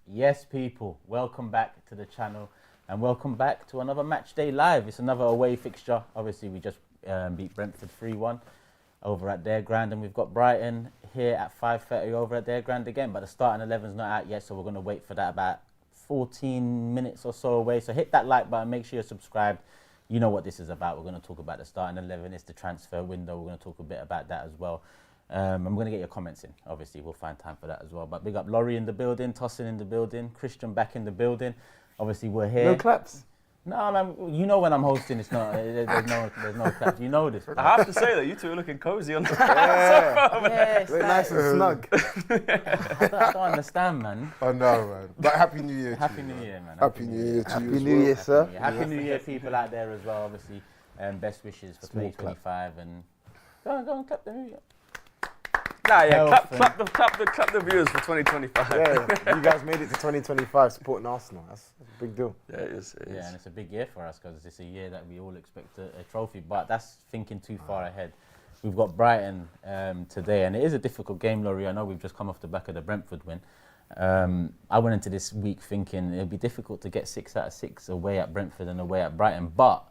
Yes, people, welcome back to the channel and welcome back to another match day live. It's another away fixture. Obviously, we just beat Brentford 3-1 over at their ground, and we've got Brighton here at 5:30 over at their ground again. But the starting 11's not out yet, so we're going to wait for that about 14 minutes or so away. So hit that like button, make sure you're subscribed. You know what this is about. We're going to talk about the starting 11. It's the transfer window. We're going to talk a bit about that as well. I'm going to get your comments in. Obviously, we'll find time for that as well. But big up Laurie in the building, Tossin in the building, Christian back in the building. Obviously, we're here. No claps? No, man. You know when I'm hosting, it's not. There's no claps. You know this. Bro. I have to say that you two are looking cozy on the sofa over there. Very nice and snug. I don't understand, man. I know, man. But Happy New Year to Happy you, New man. Year, man. Happy New Year to you Happy as New well. Year, sir. Happy New Year, people out there as well. Obviously, best wishes for 2025 and go on, clap the New Year. Nah, yeah, clap the viewers for 2025. Yeah, you guys made it to 2025 supporting Arsenal. That's a big deal. Yeah, it is. Yeah, and it's a big year for us because it's a year that we all expect a trophy. But that's thinking too far ahead. We've got Brighton today, and it is a difficult game, Laurie. I know we've just come off the back of the Brentford win. I went into this week thinking it'd be difficult to get 6 out of 6 away at Brentford and away at Brighton, but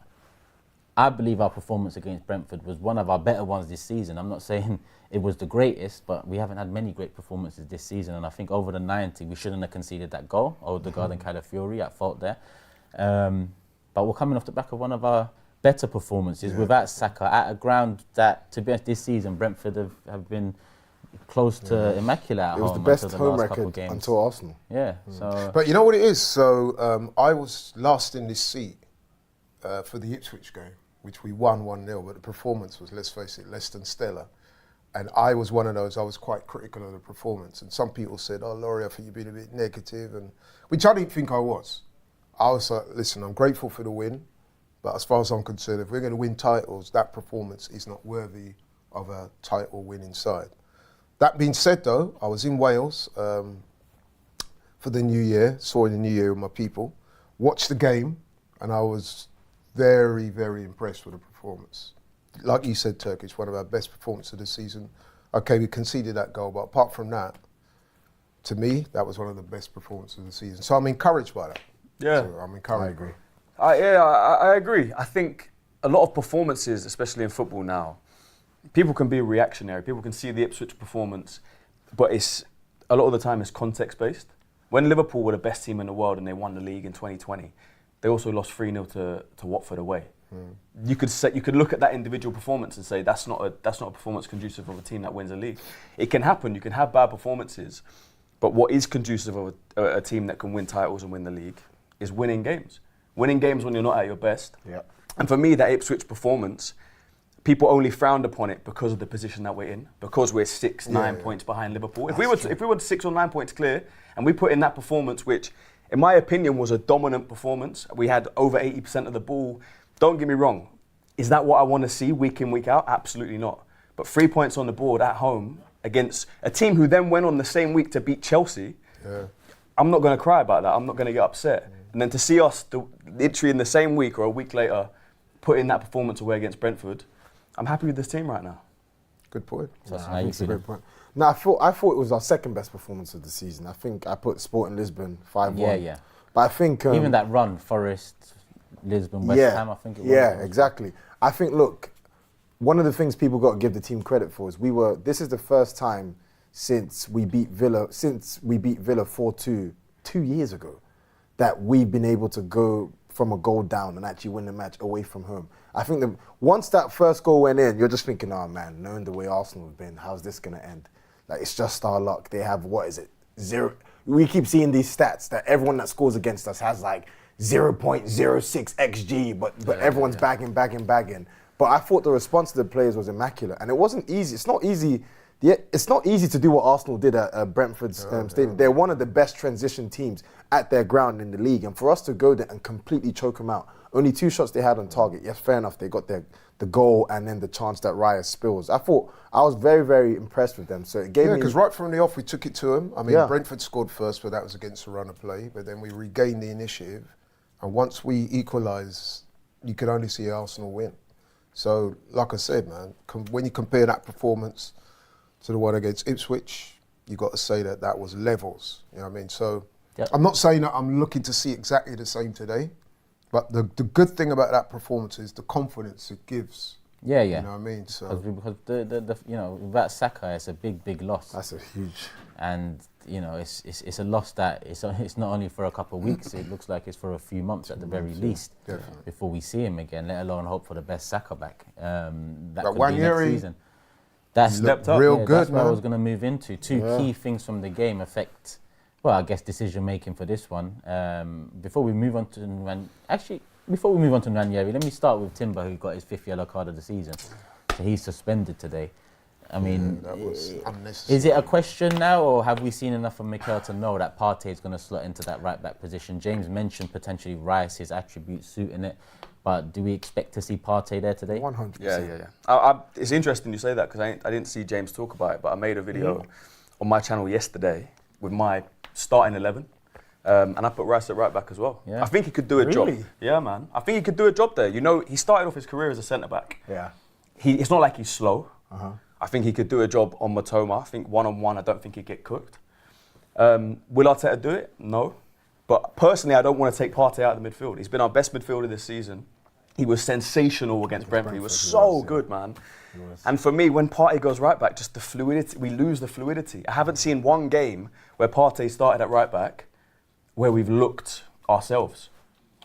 I believe our performance against Brentford was one of our better ones this season. I'm not saying it was the greatest, but we haven't had many great performances this season. And I think over the 90, we shouldn't have conceded that goal. Odegaard and Calafiori at fault there. But we're coming off the back of one of our better performances without Saka at a ground that, to be honest, this season, Brentford have been close to immaculate at home. It was the best home last couple record games. until Arsenal. Yeah. So. But you know what it is? So I was last in this seat for the Ipswich game, which we won 1-0, but the performance was, let's face it, less than stellar. And I was one of those, I was quite critical of the performance. And some people said, oh, Laurie, I think you've been a bit negative, and which I didn't think I was. I was like, listen, I'm grateful for the win, but as far as I'm concerned, if we're going to win titles, that performance is not worthy of a title winning side. That being said, though, I was in Wales for the New Year, saw the New Year with my people, watched the game, and I was very, very impressed with the performance. Like you said, Turkish, one of our best performances of the season. Okay, we conceded that goal, but apart from that, to me, that was one of the best performances of the season. So I'm encouraged by that. Yeah. So I'm encouraged. I agree. I agree. I think a lot of performances, especially in football now, people can be reactionary. People can see the Ipswich performance, but it's a lot of the time it's context-based. When Liverpool were the best team in the world and they won the league in 2020, they also lost 3-0 to Watford away. You could look at that individual performance and say that's not a performance conducive of a team that wins a league. It can happen. You can have bad performances, but what is conducive of a team that can win titles and win the league is winning games. Winning games when you're not at your best. Yeah. And for me, that Ipswich performance, people only frowned upon it because of the position that we're in, because we're 9 points behind Liverpool. If we were 6 or 9 points clear, and we put in that performance, which, in my opinion, was a dominant performance. We had over 80% of the ball. Don't get me wrong. Is that what I want to see week in, week out? Absolutely not. But 3 points on the board at home against a team who then went on the same week to beat Chelsea, I'm not going to cry about that. I'm not going to get upset. And then to see us literally in the same week or a week later put in that performance away against Brentford, I'm happy with this team right now. Good point. So I think it's a great point. No, I thought it was our second best performance of the season. I think I put Sporting Lisbon 5-1. Yeah. But I think Even that run, Forest, Lisbon, West Ham, I think it was. Yeah, exactly. I think, look, one of the things people got to give the team credit for is this is the first time since we beat Villa 4-2 2 years ago that we've been able to go from a goal down and actually win the match away from home. I think that once that first goal went in, you're just thinking, oh man, knowing the way Arsenal have been, how's this going to end? Like, it's just our luck. They have, 0. We keep seeing these stats that everyone that scores against us has like 0.06 XG, but everyone's bagging. But I thought the response to the players was immaculate, and it wasn't easy. It's not easy. It's not easy to do what Arsenal did at Brentford's stadium. They're one of the best transition teams at their ground in the league, and for us to go there and completely choke them out. Only 2 shots they had on target. Yes, fair enough. They got the goal and then the chance that Raya spills. I was very, very impressed with them. So it gave me... because right from the off, we took it to them. I mean, Brentford scored first, but that was against a run of play. But then we regained the initiative. And once we equalised, you could only see Arsenal win. So, like I said, man, when you compare that performance to the one against Ipswich, you got to say that was levels. You know what I mean? So Yep. I'm not saying that I'm looking to see exactly the same today, but the good thing about that performance is the confidence it gives. Yeah. You know what I mean? So Because the without Saka, it's a big loss. That's a huge. And it's a loss that it's not only for a couple of weeks. It looks like it's for a few months at the very least before we see him again. Let alone hope for the best Saka back. That could be next Nwaneri, season. That's stepped up. real good, That's what I man. was going to move into. Two key things from the game affect, well, I guess decision making for this one. Before we move on to Nwaneri, let me start with Timber, who got his 5th yellow card of the season. So he's suspended today. I mean, that was unnecessary. is it a question now, or have we seen enough from Mikel to know that Partey is going to slot into that right back position? James mentioned potentially Rice, his attributes suiting it, but do we expect to see Partey there today? 100%. Yeah. It's interesting you say that because I didn't see James talk about it, but I made a video on my channel yesterday with my starting 11. And I put Rice at right back as well. Yeah. I think he could do a job. Really? Yeah, man. I think he could do a job there. He started off his career as a centre back. Yeah. It's not like he's slow. I think he could do a job on Matoma. I think one-on-one, I don't think he'd get cooked. Will Arteta do it? No. But personally, I don't want to take Partey out of the midfield. He's been our best midfielder this season. He was sensational against Brentford. He was so good, man. And for me, when Partey goes right back, just the fluidity, we lose the fluidity. I haven't seen one game where Partey started at right back where we've looked ourselves.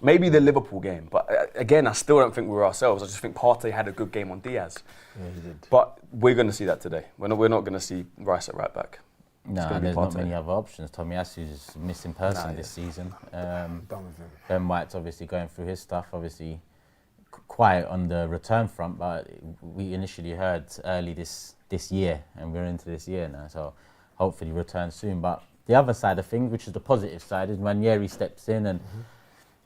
Maybe the Liverpool game, but again, I still don't think we were ourselves. I just think Partey had a good game on Diaz. Yeah, he did. But we're going to see that today. We're not going to see Rice at right back. No, gonna be there's not Partey. many other options. Tomiasu's a missing person this season. Done with him. Ben White's obviously going through his stuff, obviously quiet on the return front, but we initially heard early this year, and we're into this year now, so hopefully return soon. But the other side of things, which is the positive side, is Nwaneri steps in and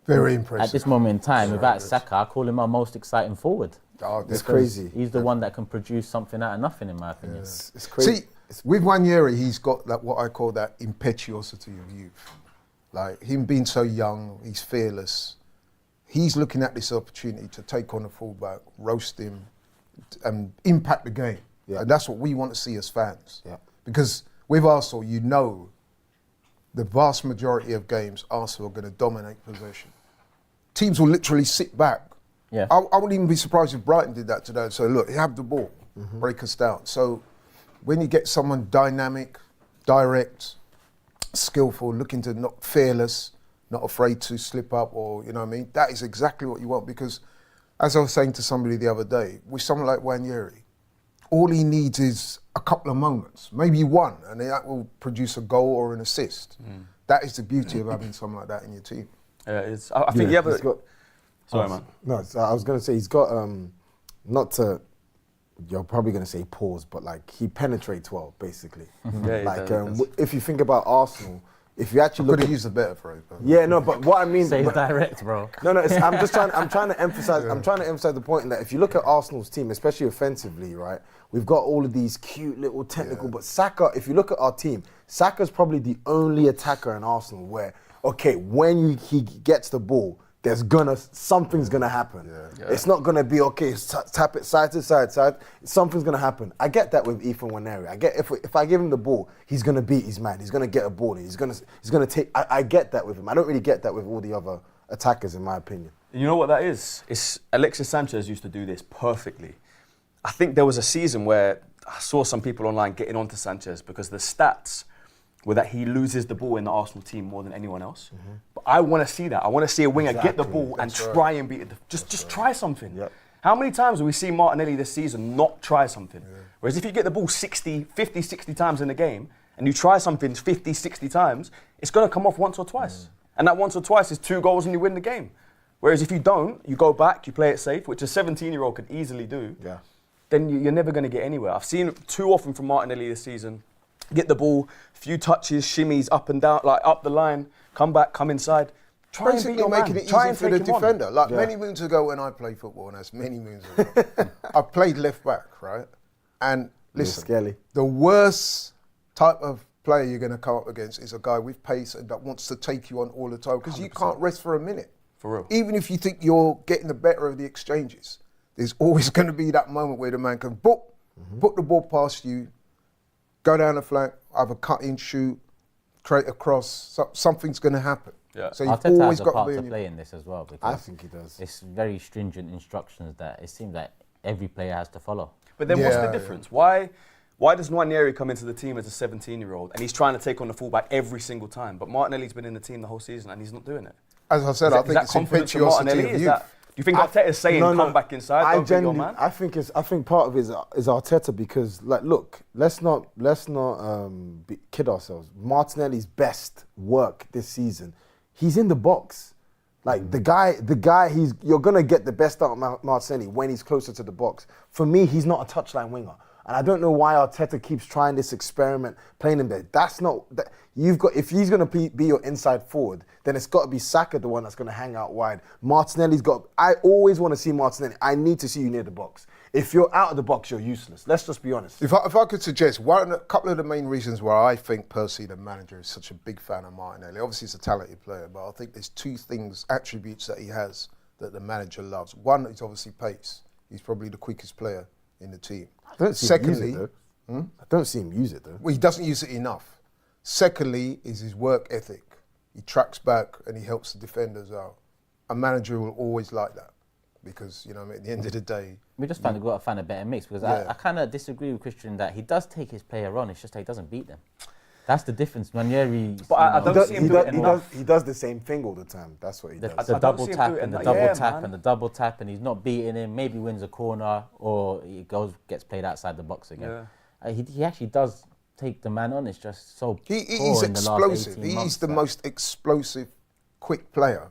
Very impressive. at this moment in time, without Saka, I call him our most exciting forward. Oh, It's because- crazy. He's the one that can produce something out of nothing, in my opinion. It's crazy. See, with Nwaneri, he's got that what I call that impetuosity of youth. Like him being so young, he's fearless. He's looking at this opportunity to take on the fullback, roast him, and impact the game. Yeah. And that's what we want to see as fans. Yeah. Because with Arsenal, the vast majority of games, Arsenal are going to dominate possession. Teams will literally sit back. Yeah. I wouldn't even be surprised if Brighton did that today. So look, you have the ball, break us down. So when you get someone dynamic, direct, skillful, looking to not fearless, not afraid to slip up, or you know what I mean, that is exactly what you want. Because as I was saying to somebody the other day, with someone like Nwaneri, all he needs is a couple of moments, maybe one, and that will produce a goal or an assist. That is the beauty of having someone like that in your team. I think you have he's got- Sorry, man. No, so I was going to say he's got, not to, you're probably going to say pause, but like he penetrates well, basically. Yeah, he like does. if you think about Arsenal, if you actually Could look have at, used a better phrase. But yeah, no, but what I mean, Say but- direct, bro. no, I'm trying to emphasize the point that if you look at Arsenal's team, especially offensively, right, we've got all of these cute little technical, but Saka, if you look at our team, Saka's probably the only attacker in Arsenal where, okay, when he gets the ball, something's gonna happen. It's not gonna be okay. Tap it side to side. Something's gonna happen. I get that with Ethan Nwaneri. I get if I give him the ball, he's gonna beat his man. He's gonna get a ball. He's gonna take. I get that with him. I don't really get that with all the other attackers, in my opinion. You know what that is? It's Alexis Sanchez used to do this perfectly. I think there was a season where I saw some people online getting onto Sanchez because the stats were that he loses the ball in the Arsenal team more than anyone else. But I want to see that. I want to see a winger get the ball and try and beat it. Just try something. Yep. How many times have we seen Martinelli this season not try something? Whereas if you get the ball 50, 60 times in a game and you try something 50, 60 times, it's going to come off once or twice. And that once or twice is 2 goals and you win the game. Whereas if you don't, you go back, you play it safe, which a 17-year-old could easily do, then you're never going to get anywhere. I've seen it too often from Martinelli this season. Get the ball, few touches, shimmies up and down, like up the line, come back, come inside. Try and beat Basically your making man. it Try easy and for the take him on. defender. Like many moons ago when I played football, and that's many moons ago, I played left back, right? And listen, Skelly. the worst type of player you're going to come up against is a guy with pace and that wants to take you on all the time because you can't rest for a minute. For real. Even if you think you're getting the better of the exchanges, there's always going to be that moment where the man can put the ball past you, go down the flank, either cut in, shoot, create a cross, something's going to happen. Yeah. So you've Arteta always has a got part to to be play in this as well, I because think he does. it's very stringent instructions that it seems like every player has to follow. But then what's Yeah, the difference? Why does Nwaneri come into the team as a 17-year-old and he's trying to take on the fullback every single time? But Martinelli's been in the team the whole season and he's not doing it. As I said, I think it's impetuosity of youth. Do you think Arteta's saying come back inside, don't bring your man? I think part of it is Arteta, because like, look, let's not kid ourselves. Martinelli's best work this season, he's in the box. Like the guy, you're gonna get the best out of Martinelli when he's closer to the box. For me, he's not a touchline winger, and I don't know why Arteta keeps trying this experiment, playing him there. That's not that. If he's gonna be your inside forward, then it's got to be Saka, the one that's gonna hang out wide. Martinelli's got. I always want to see Martinelli. I need to see you near the box. If you're out of the box, you're useless. Let's just be honest. If I could suggest a couple of the main reasons why I think Percy, the manager, is such a big fan of Martinelli. Obviously, he's a talented player, but I think there's two attributes that he has that the manager loves. One is obviously pace. He's probably the quickest player in the team. I don't see him use it, though. I don't see him use it though. Well, he doesn't use it enough. Secondly, is his work ethic. He tracks back and he helps the defenders out. A manager will always like that, because at the end of the day, We just got to find a better mix, because I kind of disagree with Christian that he does take his player on. It's just that he doesn't beat them. That's the difference. Nwaneri, But I don't see him do it enough. He does the same thing all the time. That's what he does. the I don't double see him tap do it and the enough. double Yeah, tap man. and the double tap, and he's not beating him. Maybe wins a corner, or he gets played outside the box again. Yeah. He actually does take the man on. It's just so he's poor in the last explosive. 18 He's months the that- most explosive, quick player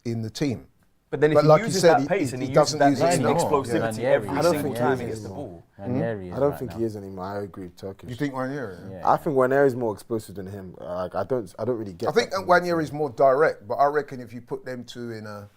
in the team. But then if But he like you uses said, that pace and he he uses doesn't that use it same anymore. explosivity Yeah, every Nwaneri I don't single think time he he is gets the anymore. ball. Nwaneri is I don't right think now. he is anymore. I agree with Turkish. You think Nwaneri? Yeah. I think Nwaneri is more explosive than him. Like I don't really get. I think that from Nwaneri him. is more direct, but I reckon if you put them two in a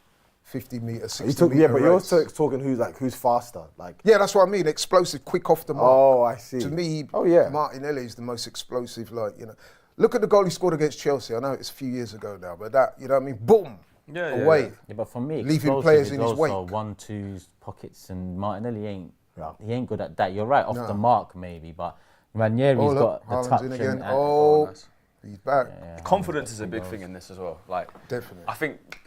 50-meter, 60-meter Yeah, but you're race, talking who's faster. Like yeah, that's what I mean. Explosive, quick off the mark. oh, I see. To me, oh yeah. Martinelli is the most explosive. Look at the goal he scored against Chelsea. I know it's a few years ago now, but that, you know what I mean? Boom, away. Yeah, but for me, Leaving explosive players is in his also wake. 1-2s, pockets, and Martinelli ain't. Yeah. He ain't good at that. You're right, off No. the mark maybe, but Ranieri's Oh, got look, the Haaland's touch in again. and Oh, nice. he's back. yeah, Confidence is a big goals. thing in this as well. Like, Definitely. I think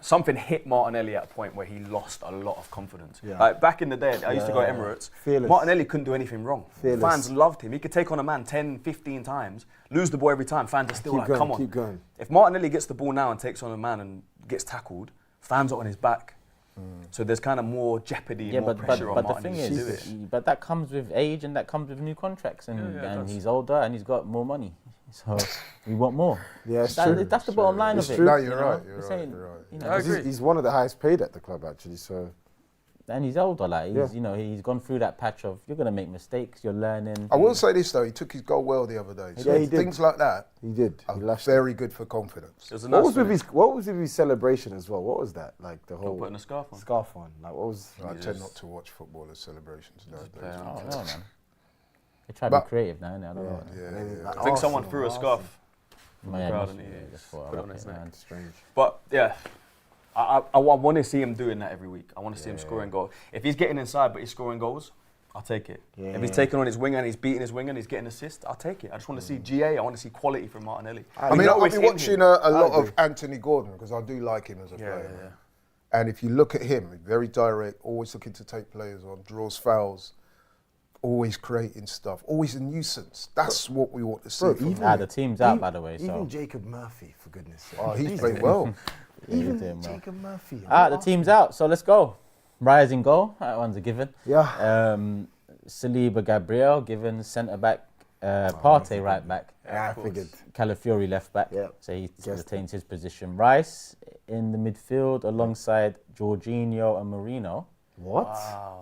something hit Martinelli at a point where he lost a lot of confidence. Yeah. Like back in the day, I used to go to Emirates. Fearless. Martinelli couldn't do anything wrong. Fearless. Fans loved him. He could take on a man 10, 15 times, lose the ball every time. Fans are still Keep like, going, come on. keep going. If Martinelli gets the ball now and takes on a man and gets tackled, fans are on his back. So there's kind of more jeopardy, Yeah, more but pressure on the thing Martinelli to do is, it. but that comes with age and that comes with new contracts, and, Yeah, it and does. he's older and he's got more money, so we want more. Yeah, it's true. That's the bottom line It's of it. true. No, you you're know? right. You're It's right. saying, You're right. you know, I agree. He's one of the highest paid at the club, actually. So and he's older. Like he's, Yeah. you know, he's gone through that patch of you're gonna make mistakes, you're learning. I will say this though, he took his goal well the other day. So Yeah, he did. things like that he did. are He lashed. very good for confidence. It was a What nice was with finish. his celebration as well? What was that? Like the whole putting a scarf on. Scarf on. Like what was? I He tend just- not to watch footballers' celebrations nowadays. player. Oh no, man. They try to But- be creative now, innit? I don't know. Yeah, Maybe yeah. like I think someone Arsenal, threw a Arsenal. scarf. Yeah, crowd must and be, he yeah, just put for it on his neck. man. Strange. But yeah, I want to see him doing that every week. I want to see him scoring goals. If he's getting inside but he's scoring goals, I'll take it. Yeah. If he's taking on his winger and he's beating his winger and he's getting assists, I'll take it. I just want to see GA. I want to see quality from Martinelli. I mean, know I've it's been in watching him. a lot agree. of Anthony Gordon because I do like him as a Yeah, player. yeah, yeah. And if you look at him, very direct, always looking to take players on, draws fouls, always creating stuff, always a nuisance. That's what we want to see. Bro, from even- him. The team's out, by the way. So Even Jacob Murphy, for goodness sake. Oh, he's played well. he's Even doing well. Jacob Murphy. The team's out, so let's go. Rising goal, that one's a given. Yeah. Saliba Gabriel given centre back, Partey right back, Yeah, I figured. Calafiori left back. Yeah. So he Guessed retains his position. Rice in the midfield alongside Jorginho and Marino, What?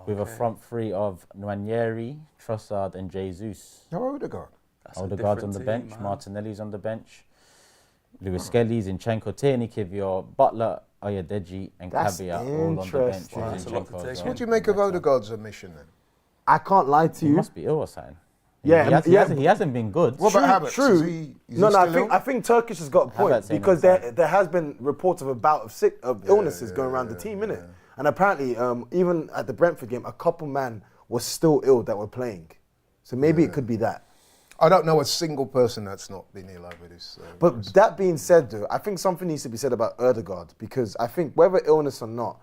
with a front three of Nwaneri, Trossard, and Jesus. No, Odegaard. That's a Odegaard's on different the team, bench, man. Martinelli's on the bench, Lewis Skelly, Zinchenko, Tierney, Kivior, Butler, Oyadeji, and That's Cabia all on the bench. interesting. with That's a lot to Zinchenko take as in. well. What do you make of Odegaard's omission then? I can't lie to He you. must be ill or something. Yeah, He hasn't been good. What about Havertz? True. Is he No, still I ill? think Turkish has got a point Havertz ain't because inside. there has been reports of a bout of illnesses going around the team, innit? And apparently, even at the Brentford game, a couple man was still ill that were playing. So maybe it could be that. I don't know a single person that's not been ill over this. But that being said, though, I think something needs to be said about Odegaard, because I think whether illness or not,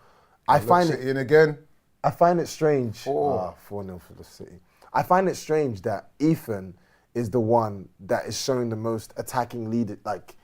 I find it in again. I find it strange. 4-0 for the City. I find it strange that Ethan is the one that is showing the most attacking lead, like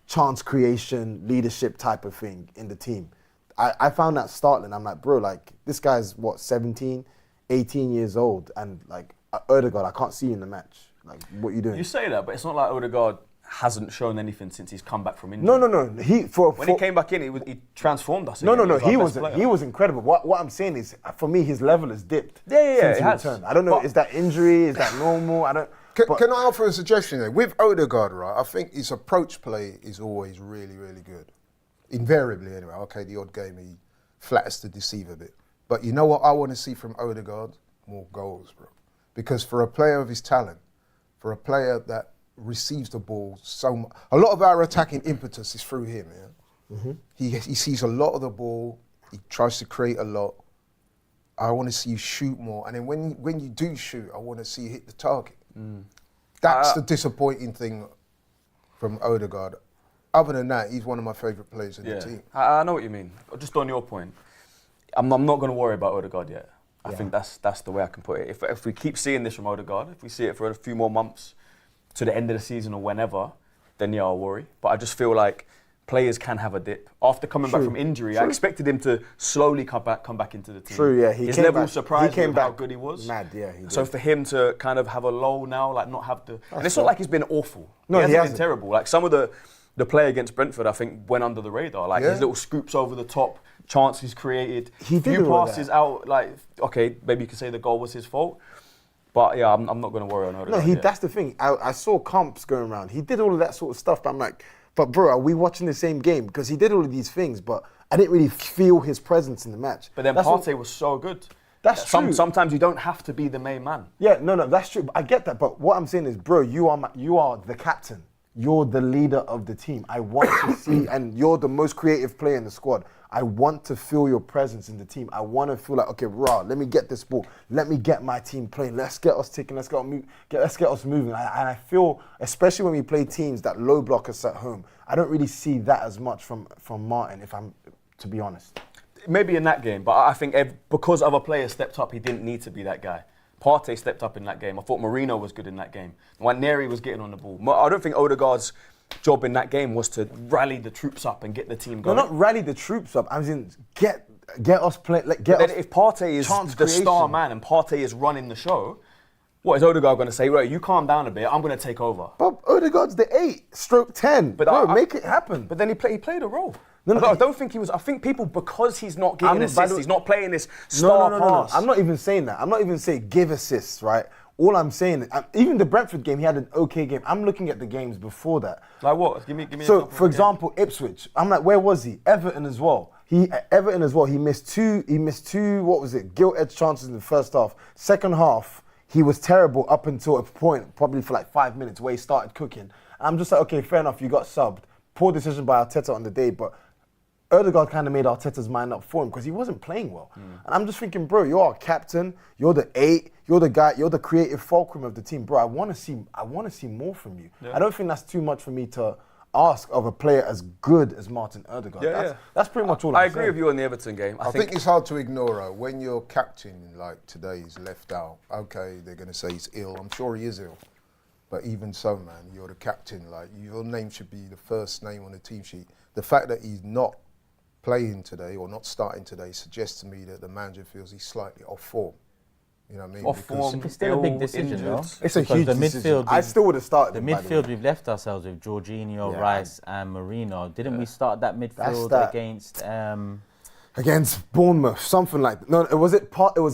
chance creation, leadership type of thing in the team. I found that startling. I'm like, bro, like this guy's what, 17, 18 years old, and like Odegaard, I can't see you in the match. Like, what you doing? You say that, but it's not like Odegaard hasn't shown anything since he's come back from injury. No. When he came back in, he transformed us. No, again. He was incredible. What I'm saying is, for me, his level has dipped. Yeah, since it he has. returned. I don't know. Is that injury? Is that normal? I don't. Can I offer a suggestion there? With Odegaard, right, I think his approach play is always really, really good. Invariably, anyway. Okay, the odd game he flatters to deceive a bit. But you know what I want to see from Odegaard? More goals, bro. Because for a player of his talent, for a player that receives the ball so much, a lot of our attacking impetus is through him, yeah? Mm-hmm. He sees a lot of the ball, he tries to create a lot. I want to see you shoot more. And then when you do shoot, I want to see you hit the target. That's the disappointing thing from Odegaard. Other than that, he's one of my favourite players in the team. I know what you mean. Just on your point, I'm not going to worry about Odegaard yet. I think that's the way I can put it. If we keep seeing this from Odegaard, if we see it for a few more months to the end of the season or whenever, then yeah, I'll worry. But I just feel like players can have a dip. After coming back from injury, I expected him to slowly come back into the team. True, yeah. His level surprised me with how good he was. Mad, yeah. He so did. for him to kind of have a lull now, like not have to... And it's not like he's been awful. No, he hasn't been terrible. Like some of the play against Brentford, I think, went under the radar. Like his little scoops over the top, chances created, he did few all passes that. out. Like, okay, maybe you could say the goal was his fault. But yeah, I'm not going to worry on Odegaard. No, that's the thing. I saw comps going around. He did all of that sort of stuff, but I'm like, but bro, are we watching the same game? Because he did all of these things, but I didn't really feel his presence in the match. But then Partey was so good. That's true. Sometimes you don't have to be the main man. Yeah, no, that's true. I get that, but what I'm saying is, bro, you are the captain. You're the leader of the team. I want to see, and you're the most creative player in the squad. I want to feel your presence in the team. I want to feel like, okay, let me get this ball. Let me get my team playing. Let's get us ticking. Let's get us moving. And I feel, especially when we play teams that low block us at home, I don't really see that as much from Martin, if I'm to be honest. Maybe in that game, but I think because other players stepped up, he didn't need to be that guy. Partey stepped up in that game. I thought Marino was good in that game. Nwaneri was getting on the ball. I don't think Odegaard's job in that game was to rally the troops up and get the team going. No, not rally the troops up. I mean, get us play. If Partey is the star man and Partey is running the show, what is Odegaard going to say? Right, you calm down a bit. I'm going to take over. But Odegaard's the 8/10. But bro, make it happen. But then he played a role. No, I don't think he was. I think people, because he's not getting assists, he's not playing this star pass. I'm not even saying that. I'm not even saying give assists, right? All I'm saying, even the Brentford game, he had an okay game. I'm looking at the games before that. Like what? Give me. So, for example, Ipswich. I'm like, where was he? Everton as well. He missed two. What was it? Gilt-edged chances in the first half. Second half, he was terrible up until a point, probably for like 5 minutes, where he started cooking. I'm just like, okay, fair enough. You got subbed. Poor decision by Arteta on the day, but Odegaard kind of made Arteta's mind up for him because he wasn't playing well. And I'm just thinking, bro, you're our captain, you're the 8, you're the guy, you're the creative fulcrum of the team. Bro, I want to see more from you. Yeah. I don't think that's too much for me to ask of a player as good as Martin Odegaard. That's pretty much all I'm saying. I agree with you on the Everton game. I think it's hard to ignore when your captain, like today, is left out. Okay, they're going to say he's ill. I'm sure he is ill. But even so, man, you're the captain. Like, your name should be the first name on the team sheet. The fact that he's not playing today or not starting today suggests to me that the manager feels he's slightly off form. You know what I mean? Off form. It's still a big decision, though. It's a huge decision. I still would have started the midfield. We've left ourselves with Jorginho, Rice, and Marino. Didn't we start that midfield against Bournemouth? Something like no. It was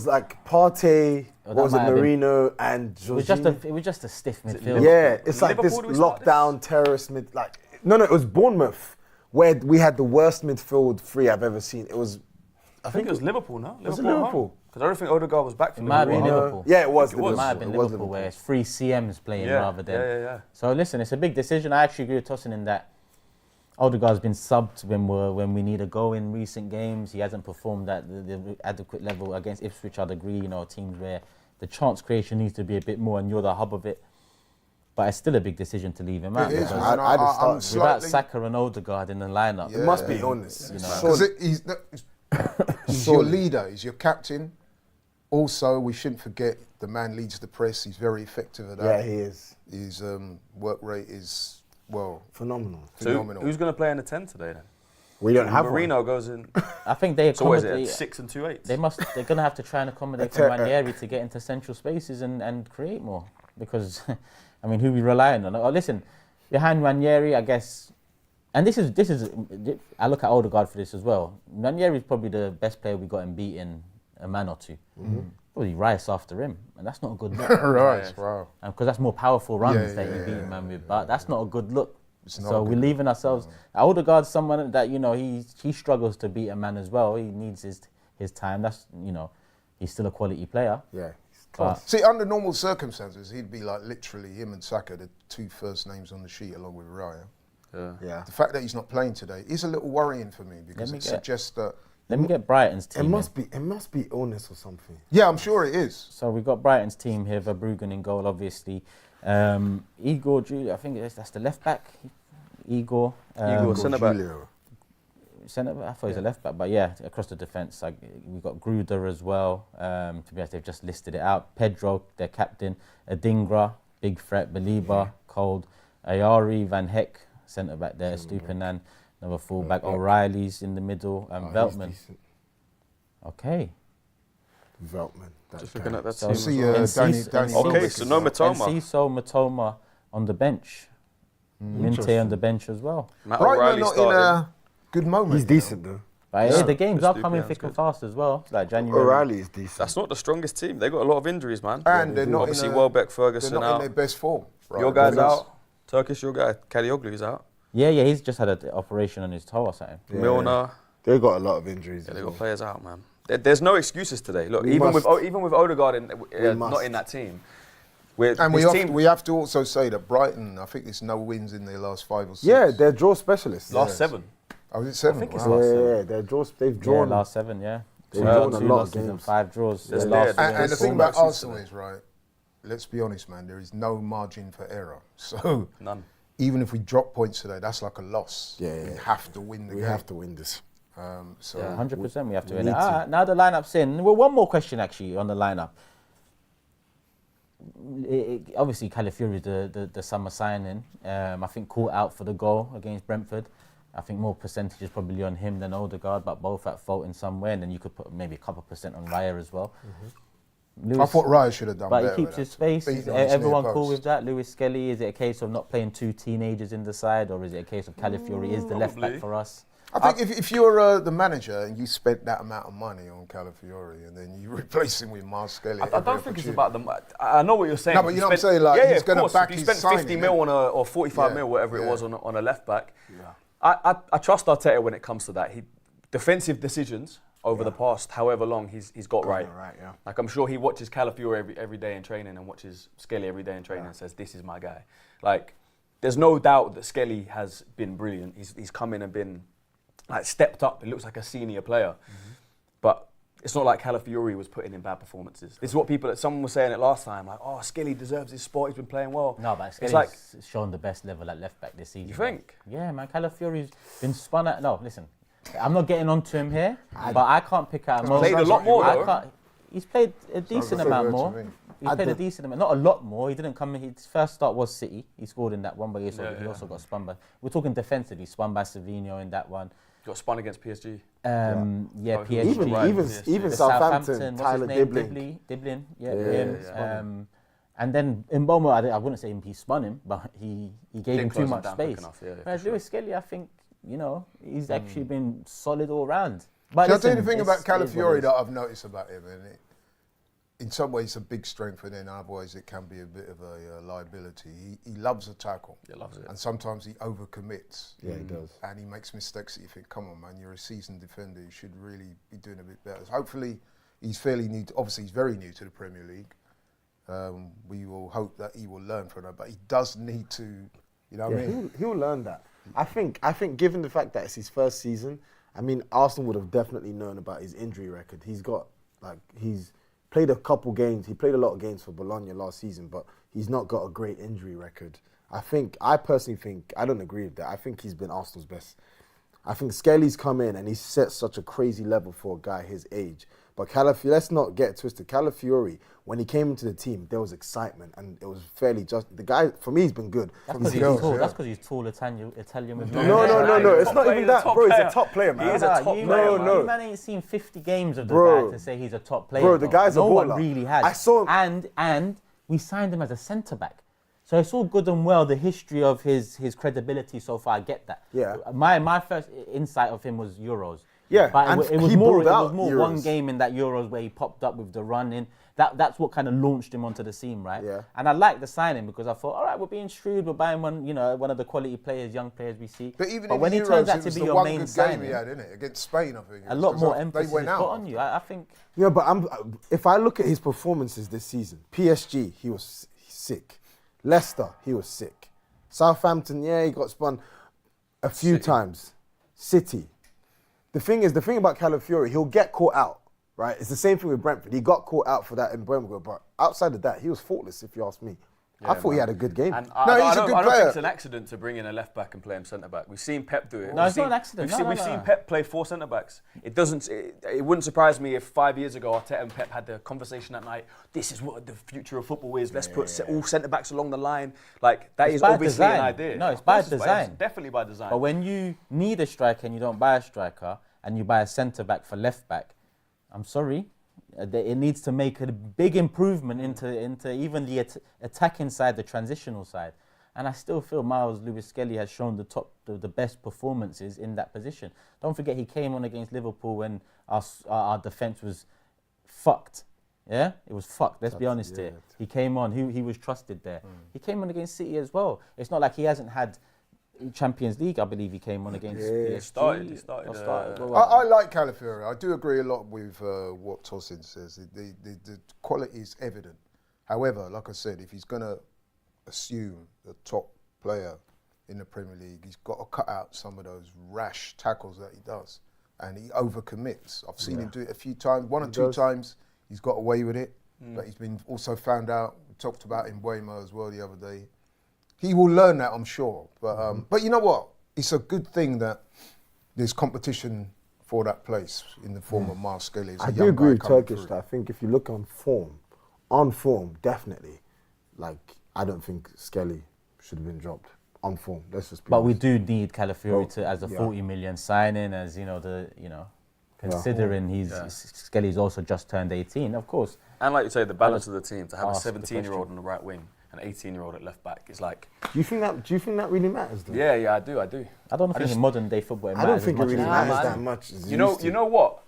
like Partey. Was it Marino and Jorginho? It was just a stiff midfield. Yeah, it's like this lockdown terrorist mid. Like no, it was Bournemouth where we had the worst midfield three I've ever seen. It was. I think it was Liverpool, no? Was it Liverpool? Because I don't think Odegaard was back for Liverpool. Yeah, it was. It might have been Liverpool where it's 3 CMs playing rather than. Yeah. So listen, it's a big decision. I actually agree with Tosin in that Odegaard's been subbed when we need a goal in recent games. He hasn't performed at the adequate level against Ipswich. I'd agree. Teams where the chance creation needs to be a bit more, and you're the hub of it. But it's still a big decision to leave him out. It is, because man. I'd have I'm started. without slightly... Saka and Odegaard in the lineup, Yeah. It must be illness. You know. Because he's your leader, he's your captain. Also, we shouldn't forget the man leads the press. He's very effective at that. Yeah, he is. His work rate is, well, Phenomenal. phenomenal. Who's going to play in the 10 today then? We don't have one. Marino goes in. I think they So what is it? accommodate. 6 and 2 8. They're going to have to try and accommodate for Nwaneri to get into central spaces and create more. Because, I mean, who we relying on? Oh, listen, behind Nwaneri, I guess, and this is. I look at Odegaard for this as well. Nwaneri is probably the best player we got in beating a man or two. Probably Rice after him, and that's not a good look. Right, wow. Because that's more powerful runs that you beat a man with, but that's not a good look. So we're leaving ourselves. Odegaard's someone that he struggles to beat a man as well. He needs his time. That's he's still a quality player. Yeah. But See, under normal circumstances, he'd be like literally him and Saka, the two first names on the sheet, along with Raya. Yeah. The fact that he's not playing today is a little worrying for me because it suggests that. let me get Brighton's team. It must be illness or something. Yeah, I'm sure it is. So we've got Brighton's team here. Verbruggen in goal, obviously. Igor, I think that's the left back. Igor centre back. Centre back. I thought he's a left back, but yeah, across the defence, we've got Gruder as well. To be honest, they've just listed it out. Pedro, their captain. Adingra, big threat. Belieber, cold. Ayari, Van Heck, centre back there. Stupinan, another full back. O'Reilly's in the middle. Veltman. Okay. Veltman. Just looking at that So team. see, Danny Okay, so no Matoma. Enciso, Matoma on the bench. Minte on the bench as well. Matt Brighton are O'Reilly not in starting. a good moment. He's decent though. But the games are Stupian's coming thick and good. fast as well. Like January. O'Reilly is decent. That's not the strongest team. They got a lot of injuries, man. And they're not Obviously, in a, Welbeck, they're Ferguson not in out. their best form. Right? Your guy's Because- out. Turkish, your guy. Kalioglu's out. Yeah, he's just had an operation on his toe or something. Yeah. Milner. They got a lot of injuries. Yeah, as they well. got players out, man. There's no excuses today. Look, We even must. with Odegaard not must. in that team. And this we have to also say that Brighton, I think there's no wins in their last 5 or 6. Yeah, they're draw specialists. last 7. Oh, was it 7? I think it's Wow. last Yeah, they've drawn. Yeah, last 7, yeah. They've Two drawn a two lot of losses and games. 5 draws. There's The there- last And the thing about Almost Arsenal instant. is, right, let's be honest, man, there is no margin for error. So None. even if we drop points today, that's like a loss. Yeah, We yeah. have to win the We game. have to win this. So 100% we have to we win need it. to. All right, now the lineup's in. Well, one more question actually on the lineup. Obviously, Calafiori is the summer signing. I think caught out for the goal against Brentford. I think more percentage is probably on him than Odegaard, but both at fault in some way. And then you could put maybe a couple % on Raya as well. I thought Raya should have done But better. he keeps with his that. space. Beating Is on his near everyone cool post. with that? Lewis Skelly, is it a case of not playing 2 teenagers in the side, or is it a case of Calafiori is the left back Probably. for us? I think if you're the manager and you spent that amount of money on Calafiori and then you replace him with Miles Skelly, I don't think it's about them. I know what you're saying. No, but you know what I'm saying, like, yeah, he's of gonna course. back If you his spent 50 signing, mil on or 45 Yeah, mil, whatever it yeah. was on a left back. I trust Arteta when it comes to that. Defensive decisions over the past however long he's got right. Right, yeah. Like I'm sure he watches Calafiori every day in training and watches Skelly every day in training and says, this is my guy. Like, there's no doubt that Skelly has been brilliant. He's come in and been, like, stepped up. He looks like a senior player. But it's not like Calafiori was putting in bad performances. This is what someone was saying it last time, like, oh, Skelly deserves his spot, he's been playing well. No, but It's Skelly's like, shown the best level at left back this season. you think? Yeah, man. Calafiori's been spun at. No, listen. I'm not getting onto him here, but I can't pick out most. played a lot more, though. He's played a decent good amount word to more. me. He's played a decent amount, not a lot more. He didn't come in. His first start was City. He scored in that one, but he also got spun by. We're talking defensively. Spun by Savinho in that one. Got spun against PSG. Yeah, Oh, PSG. Even The Southampton, what's Tyler his name? Diblin. Diblin, Yeah, him. And then Mbomo, I wouldn't say he spun him, but he gave him Didn't too close him much down quick space. enough, yeah, Whereas for sure. Lewis Skelly, I think, he's actually been solid all round. But Can I tell you listen, the thing about it is what it Calafiori is. that I've noticed about him? And in some ways, it's a big strength, and in other ways, it can be a bit of a liability. He loves a tackle. Yeah, loves it. And sometimes he overcommits. Yeah, he does. And he makes mistakes that you think, come on, man, you're a seasoned defender. You should really be doing a bit better. So hopefully, he's fairly new. Obviously, he's very new to the Premier League. We will hope that he will learn from that. But he does need to, you know what I mean? He'll learn that. I think given the fact that it's his first season, I mean, Arsenal would have definitely known about his injury record. He's played a couple games. He played a lot of games for Bologna last season, but he's not got a great injury record. I personally think, I don't agree with that. I think he's been Arsenal's best. I think Skelly's come in and he's set such a crazy level for a guy his age. But let's not get it twisted. Calafiori, when he came into the team, there was excitement and it was fairly just. The guy, for me, he's been good. That's because he's tall. That's because he's tall Italian with No. It's not even that, bro. He's a top player, man. He is a top player. No. You man ain't seen 50 games of the guy to say he's a top player. Bro, the guy's a baller. No one really has. I saw him. And we signed him as a centre-back. So it's all good and well, the history of his credibility so far, I get that. Yeah. My first insight of him was Euros. Yeah, but and it was he more brought out one Euros. game in that Euros where he popped up with the run in. That's what kind of launched him onto the scene, right? Yeah. And I liked the signing because I thought, all right, we're being shrewd, we're buying one of the quality players, young players we see. But even when in it Euros, turns out it to was be the your one main good signing, game he had, innit? Against Spain, I think. a lot more They emphasis went is out put on you. I think. Yeah, but if I look at his performances this season, PSG, he was sick. Leicester, he was sick. Southampton, yeah, he got spun a few times. City. The thing about Calafiori, he'll get caught out, right? It's the same thing with Brentford. He got caught out for that in Brentford, but outside of that, he was faultless, if you ask me. I thought he had a good game. And he's I a don't good think player. it's an accident to bring in a left back and play him centre back. We've seen Pep do it. No, it's not an accident. We've seen Pep play 4 centre backs. It wouldn't surprise me if 5 years ago Arteta and Pep had the conversation at night. This is what the future of football is. Let's put all centre backs along the line. Like that is obviously an idea. No, it's by design. It's definitely by design. But when you need a striker and you don't buy a striker and you buy a centre back for left back, I'm sorry. It needs to make a big improvement into even the attacking side, the transitional side. And I still feel Miles Lewis-Skelly has shown the best performances in that position. Don't forget he came on against Liverpool when our defence was fucked. Yeah, it was fucked. Let's be honest here. He came on. He was trusted there. He came on against City as well. It's not like he hasn't had Champions League. I believe he came on against PSG. He started. I like Calafiori. I do agree a lot with what Tosin says. The quality is evident. However, like I said, if he's going to assume the top player in the Premier League, he's got to cut out some of those rash tackles that he does. And he overcommits. I've seen him do it a few times. One or two times he's got away with it. But he's been also found out. We talked about in Buemo as well the other day. He will learn that, I'm sure. But you know what? It's a good thing that there's competition for that place in the form of Miles Skelly. I do agree with Turkish. I think if you look on form, definitely. Like, I don't think Skelly should have been dropped on form. Let's just be But honest. we do need Calafiori as a 40 million signing, considering Skelly's also just turned 18, of course. And like you say, the balance of the team, to have a 17-year-old on the right wing, an 18-year-old at left back is like. Do you think that really matters, though? Yeah, I do. I don't think in modern day football it I don't matters think as it much really as matters that much. As You know what?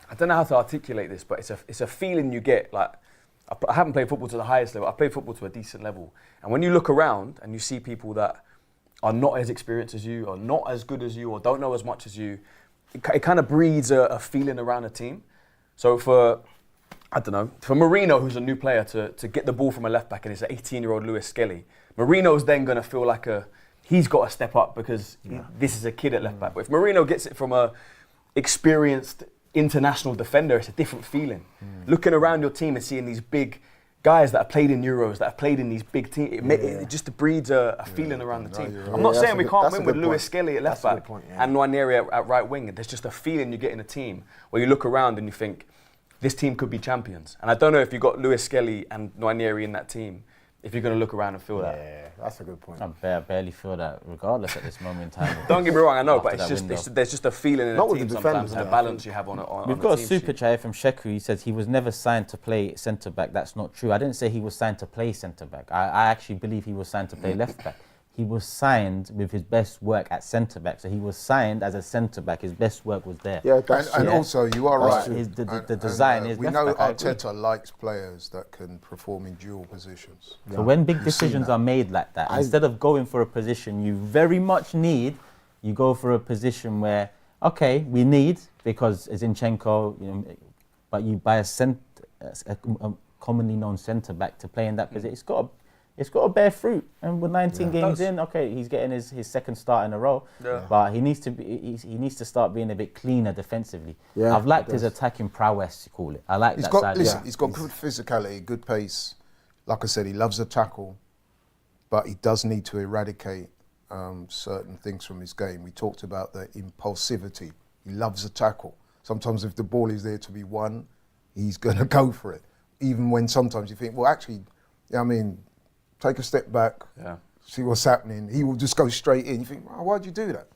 I don't know how to articulate this, but it's a feeling you get. Like, I haven't played football to the highest level. I played football to a decent level, and when you look around and you see people that are not as experienced as you, or not as good as you, or don't know as much as you, it kind of breeds a feeling around a team. So for Marino, who's a new player, to get the ball from a left back and it's an 18-year-old Lewis Skelly, Marino's then going to feel like he's got to step up because this is a kid at left back. But if Marino gets it from a experienced international defender, it's a different feeling. Looking around your team and seeing these big guys that have played in Euros, that have played in these big teams, it just breeds a feeling around the team. I'm not saying we can't win with Lewis Skelly at left back and Nwaneri at right wing. There's just a feeling you get in a team where you look around and you think, this team could be champions. And I don't know if you got Lewis Skelly and Nwaneri in that team, if you're going to look around and feel that. Yeah, that's a good point. I barely feel that, regardless at this moment in time. Don't get me wrong, I know, but there's just a feeling in Not a with team the sometimes, defenders, and a though, balance you have on We've a got a team super sheet. chat from Sheku. He says he was never signed to play centre back. That's not true. I didn't say he was signed to play centre back. I actually believe he was signed to play left back. He was signed with his best work at centre back. So he was signed as a centre back. His best work was there. Yeah, that's And true. also, you are That's right. true. The design is we left know back, I agree. Arteta likes players that can perform in dual positions. So when big We've decisions seen are made like that, instead of going for a position you very much need, you go for a position where, okay, we need, because Zinchenko, but you buy a commonly known centre back to play in that position. It's got to it's got to bear fruit. And with 19 games It in, okay, he's getting his second start in a row. Yeah. But he needs to start being a bit cleaner defensively. Yeah, I've liked he his does. attacking prowess, you call it. I like He's that got side. listen. He's got good physicality, good pace. Like I said, he loves a tackle, but he does need to eradicate certain things from his game. We talked about the impulsivity. He loves a tackle. Sometimes if the ball is there to be won, he's going to go for it. Even when sometimes you think, well, actually, I mean, take a step back, see what's happening. He will just go straight in. You think, oh, why'd you do that?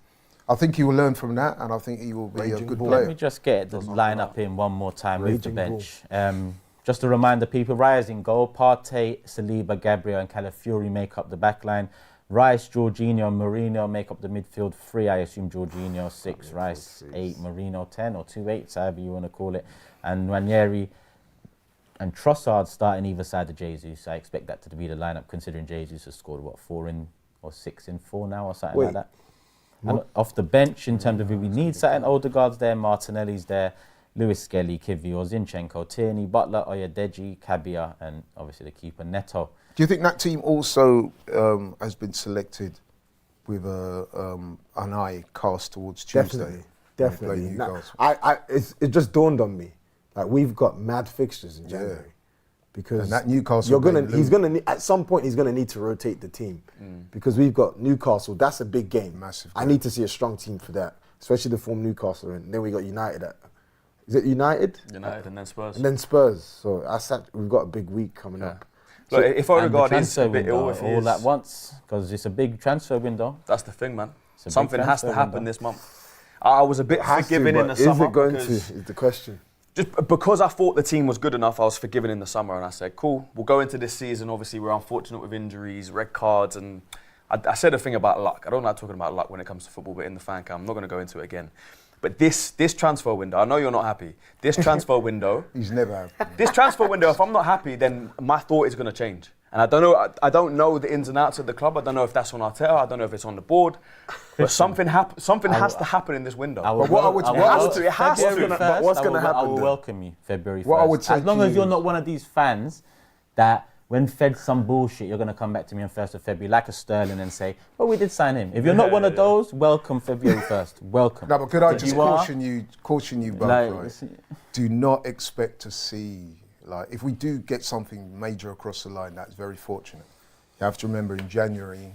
I think he will learn from that, and I think he will be a good player. Let me just get the line-up in one more time with the bench. Just to remind the people, Raya's in goal. Partey, Saliba, Gabriel and Calafiori make up the back line. Rice, Jorginho and Mourinho make up the midfield 3. I assume Jorginho 6, Rice 8, Mourinho 10 or 2-8, however you want to call it. And Nwaneri and Trossard starting either side of Jesus. I expect that to be the lineup, considering Jesus has scored, 4 in or 6 in 4 now or something like that. And off the bench, in terms of if we need something, Odegaard's there, Martinelli's there, Lewis Skelly, Kivior, Zinchenko, Tierney, Butler, Oyedeji, Kabia, and obviously the keeper, Neto. Do you think that team also has been selected with an eye cast towards Tuesday? Definitely. It just dawned on me, like we've got mad fixtures in January, because and that Newcastle at some point he's gonna need to rotate the team, because we've got Newcastle. That's a big game. Massive I game. need to see a strong team for that, especially the form Newcastle in. Then we got United is it United? United and then Spurs. And then Spurs. So we've got a big week coming up. Look, if Odegaard is a transfer bit ill, window if he all is, at once, because it's a big transfer window. that's the thing, man. a Something big has to transfer happen window. this month. I was a bit forgiving in the Is summer it going to? because Is the question. just because I thought the team was good enough, I was forgiving in the summer, and I said, cool, we'll go into this season. Obviously, we're unfortunate with injuries, red cards, and I said a thing about luck. I don't like talking about luck when it comes to football, but in the fan cam, I'm not going to go into it again. But this transfer window, I know you're not happy. This transfer window, He's never happy. this transfer window, if I'm not happy, then my thought is going to change. And I don't know the ins and outs of the club. I don't know if that's on Arteta. I don't know if it's on the board. But something has to happen in this window. It has to. But what's going to happen? I will welcome you February 1st. What I would say as long to as you you're not one of these fans that when fed some bullshit, you're going to come back to me on 1st of February like a Sterling and say, well, we did sign him. If you're not one of those, welcome February 1st. Welcome. No, but could I If just you are, caution you both, like, right? Do not expect to see, like, if we do get something major across the line, that's very fortunate. You have to remember in January,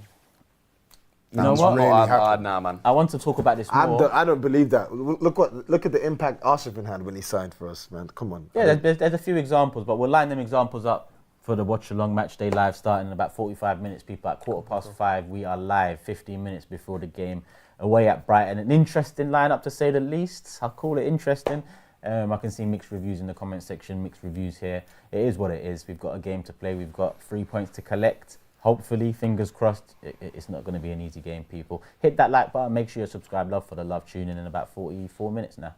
You know what? Nah, man. I want to talk about this more. I don't believe that. Look at the impact Arshavin had when he signed for us, man. Come on. Yeah, there's a few examples, but we'll line them examples up for the Watch Along Match Day Live starting in about 45 minutes. People at 5:15, we are live 15 minutes before the game away at Brighton. An interesting lineup to say the least. I'll call it interesting. I can see mixed reviews in the comment section, mixed reviews here. It is what it is. We've got a game to play. We've got 3 points to collect. Hopefully, fingers crossed, it's not going to be an easy game, people. Hit that like button. Make sure you subscribe. Love for the love. Tune in about 44 minutes now.